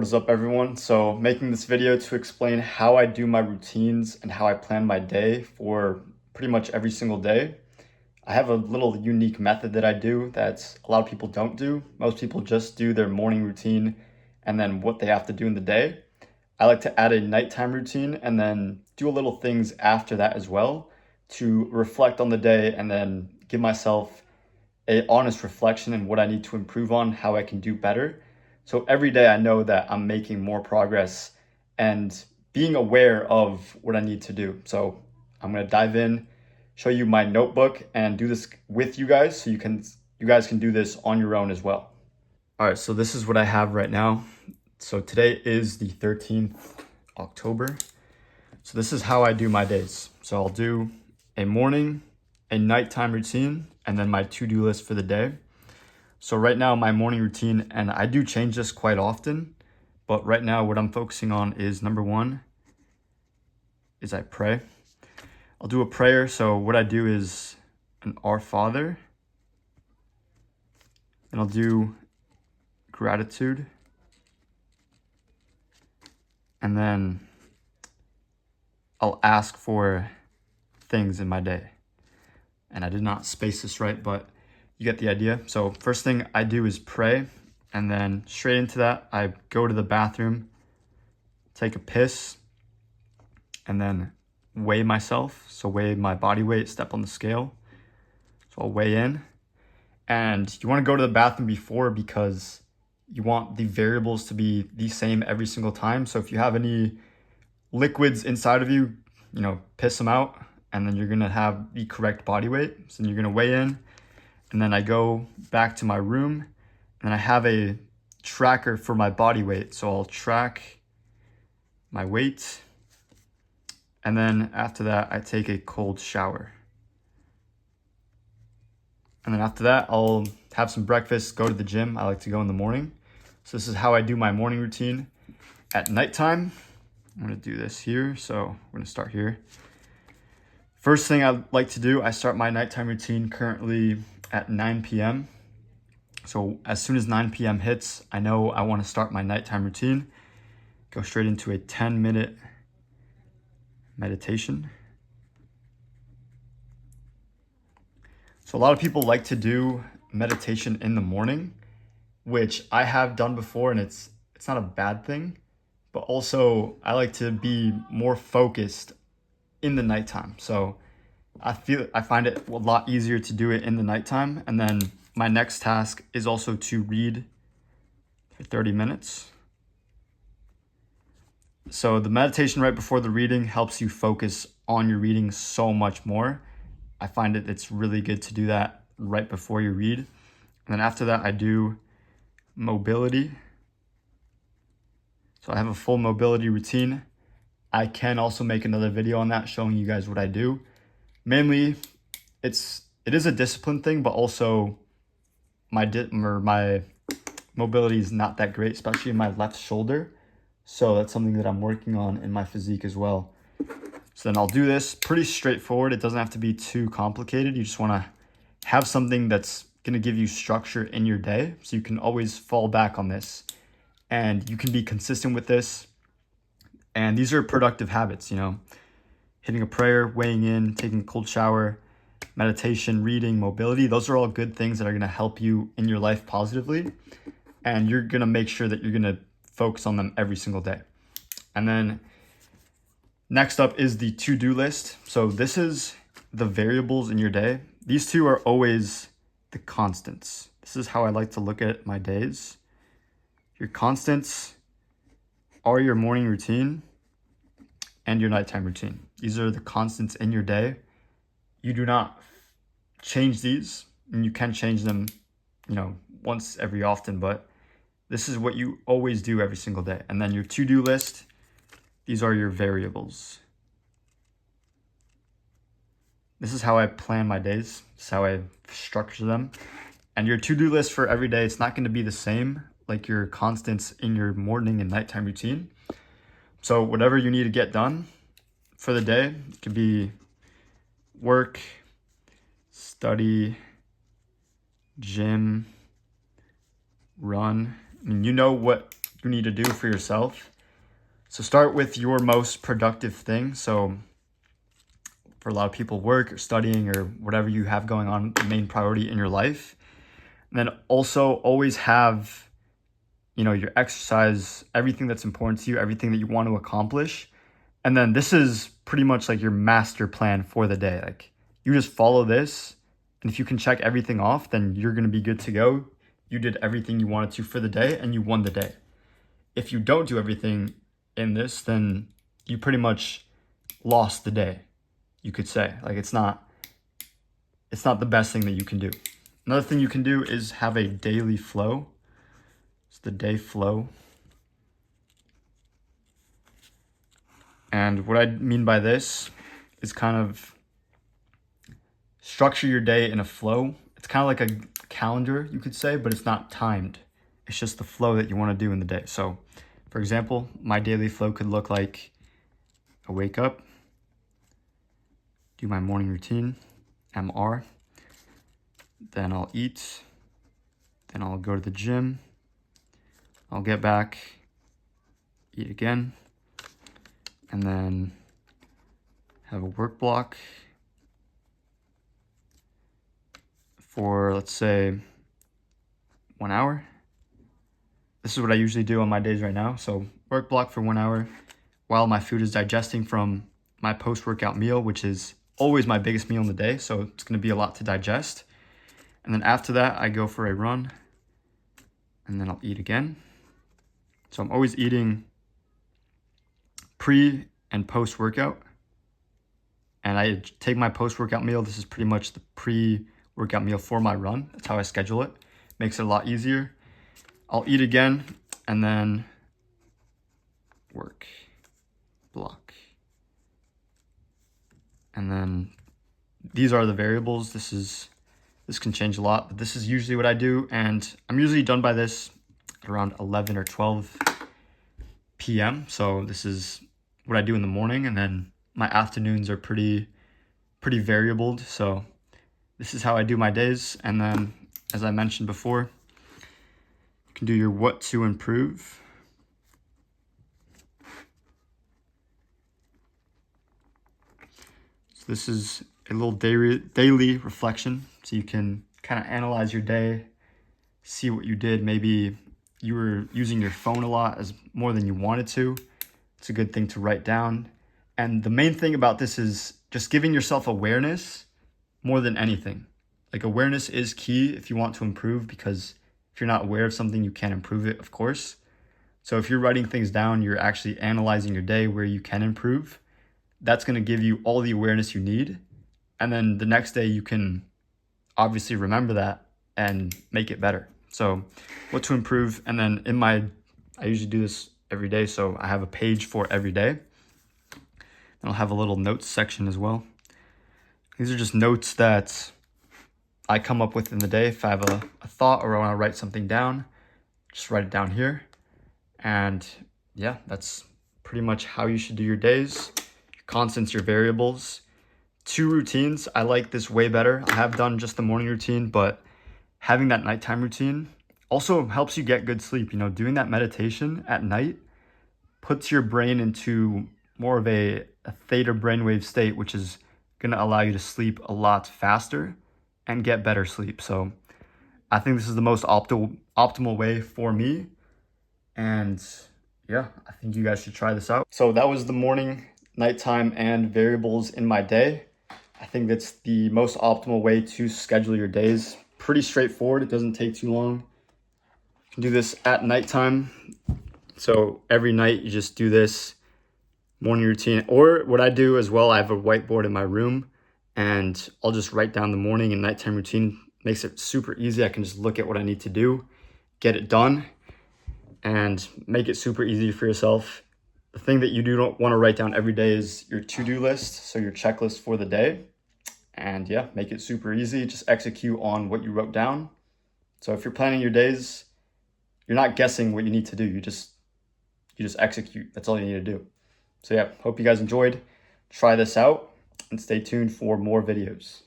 What is up, everyone? So making this video to explain how I do my routines and how I plan my day for pretty much every single day. I have a little unique method that I do that a lot of people don't do. Most people just do their morning routine and then what they have to do in the day. I like to add a nighttime routine and then do a little things after that as well to reflect on the day and then give myself a honest reflection and what I need to improve on, how I can do better. So every day I know that I'm making more progress and being aware of what I need to do. So I'm going to dive in, show you my notebook and do this with you guys so you guys can do this on your own as well. All right, so this is what I have right now. So today is the 13th October. So this is how I do my days. So I'll do a morning, a nighttime routine, and then my to-do list for the day. So right now my morning routine, and I do change this quite often, but right now what I'm focusing on is number one is I pray. I'll do a prayer. So what I do is an Our Father, and I'll do gratitude, and then I'll ask for things in my day. And I did not space this right, but you get the idea. So first thing I do is pray, and then straight into that, I go to the bathroom, take a piss, and then weigh myself. So weigh my body weight, step on the scale. So I'll weigh in. And you want to go to the bathroom before because you want the variables to be the same every single time. So if you have any liquids inside of you, piss them out, and then you're going to have the correct body weight. So you're going to weigh in. And then I go back to my room and I have a tracker for my body weight. So I'll track my weight. And then after that, I take a cold shower. And then after that, I'll have some breakfast, go to the gym. I like to go in the morning. So this is how I do my morning routine. At nighttime, I'm gonna do this here. So we're gonna start here. First thing I like to do, I start my nighttime routine currently at 9 p.m. So as soon as 9 p.m. hits, I know I want to start my nighttime routine. Go straight into a 10-minute meditation. So a lot of people like to do meditation in the morning, which I have done before, and it's not a bad thing, but also I like to be more focused in the nighttime. So I find it a lot easier to do it in the nighttime. And then my next task is also to read for 30 minutes. So the meditation right before the reading helps you focus on your reading so much more. I find it's really good to do that right before you read. And then after that, I do mobility. So I have a full mobility routine. I can also make another video on that showing you guys what I do. Mainly, it is a discipline thing, but also my mobility is not that great, especially in my left shoulder. So that's something that I'm working on in my physique as well. So then I'll do this pretty straightforward. It doesn't have to be too complicated. You just want to have something that's going to give you structure in your day, so you can always fall back on this and you can be consistent with this. And these are productive habits, hitting a prayer, weighing in, taking a cold shower, meditation, reading, mobility. Those are all good things that are going to help you in your life positively. And you're going to make sure that you're going to focus on them every single day. And then next up is the to-do list. So this is the variables in your day. These two are always the constants. This is how I like to look at my days. Your constants are your morning routine and your nighttime routine. These are the constants in your day. You do not change these, and you can change them, once every often, but this is what you always do every single day. And then your to-do list, these are your variables. This is how I plan my days. This is how I structure them. And your to-do list for every day, it's not going to be the same like your constants in your morning and nighttime routine. So whatever you need to get done for the day, it could be work, study, gym, run. I mean, you know what you need to do for yourself. So start with your most productive thing. So for a lot of people, work or studying or whatever you have going on, the main priority in your life. And then also always have, your exercise, everything that's important to you, everything that you want to accomplish. And then this is pretty much like your master plan for the day. Like you just follow this, and if you can check everything off, then you're going to be good to go. You did everything you wanted to for the day and you won the day. If you don't do everything in this, then you pretty much lost the day, you could say. Like it's not the best thing that you can do. Another thing you can do is have a daily flow. It's the day flow. And what I mean by this is kind of structure your day in a flow. It's kind of like a calendar, you could say, but it's not timed. It's just the flow that you want to do in the day. So, for example, my daily flow could look like I wake up, do my morning routine, MR, then I'll eat, then I'll go to the gym, I'll get back, eat again, and then have a work block for, let's say, 1 hour. This is what I usually do on my days right now. So work block for 1 hour while my food is digesting from my post-workout meal, which is always my biggest meal in the day. So it's going to be a lot to digest. And then after that, I go for a run and then I'll eat again. So I'm always eating pre and post-workout. And I take my post-workout meal. This is pretty much the pre-workout meal for my run. That's how I schedule it. Makes it a lot easier. I'll eat again and then work block. And then these are the variables. This can change a lot, but this is usually what I do. And I'm usually done by this at around 11 or 12 p.m. So this is what I do in the morning. And then my afternoons are pretty variable. So this is how I do my days. And then, as I mentioned before, you can do your what to improve. So this is a little daily reflection. So you can kind of analyze your day, see what you did. Maybe you were using your phone a lot as more than you wanted to. It's a good thing to write down. And the main thing about this is just giving yourself awareness more than anything. Like awareness is key if you want to improve, because if you're not aware of something, you can't improve it, of course. So if you're writing things down, you're actually analyzing your day where you can improve. That's going to give you all the awareness you need. And then the next day you can obviously remember that and make it better. So what to improve. And then I usually do this every day. So I have a page for every day. And I'll have a little notes section as well. These are just notes that I come up with in the day. If I have a thought or I want to write something down, just write it down here. And yeah, that's pretty much how you should do your days. Your constants, your variables. 2 routines. I like this way better. I have done just the morning routine, but having that nighttime routine also helps you get good sleep. Doing that meditation at night puts your brain into more of a theta brainwave state, which is going to allow you to sleep a lot faster and get better sleep. So I think this is the most optimal way for me. And yeah, I think you guys should try this out. So that was the morning, nighttime, and variables in my day. I think that's the most optimal way to schedule your days. Pretty straightforward. It doesn't take too long. You can do this at nighttime. So every night you just do this morning routine. Or what I do as well, I have a whiteboard in my room and I'll just write down the morning and nighttime routine. Makes it super easy. I can just look at what I need to do, get it done, and make it super easy for yourself. The thing that you don't want to write down every day is your to-do list, so your checklist for the day. And yeah, make it super easy. Just execute on what you wrote down. So if you're planning your days, you're not guessing what you need to do. You just execute. That's all you need to do. So yeah, hope you guys enjoyed. Try this out and stay tuned for more videos.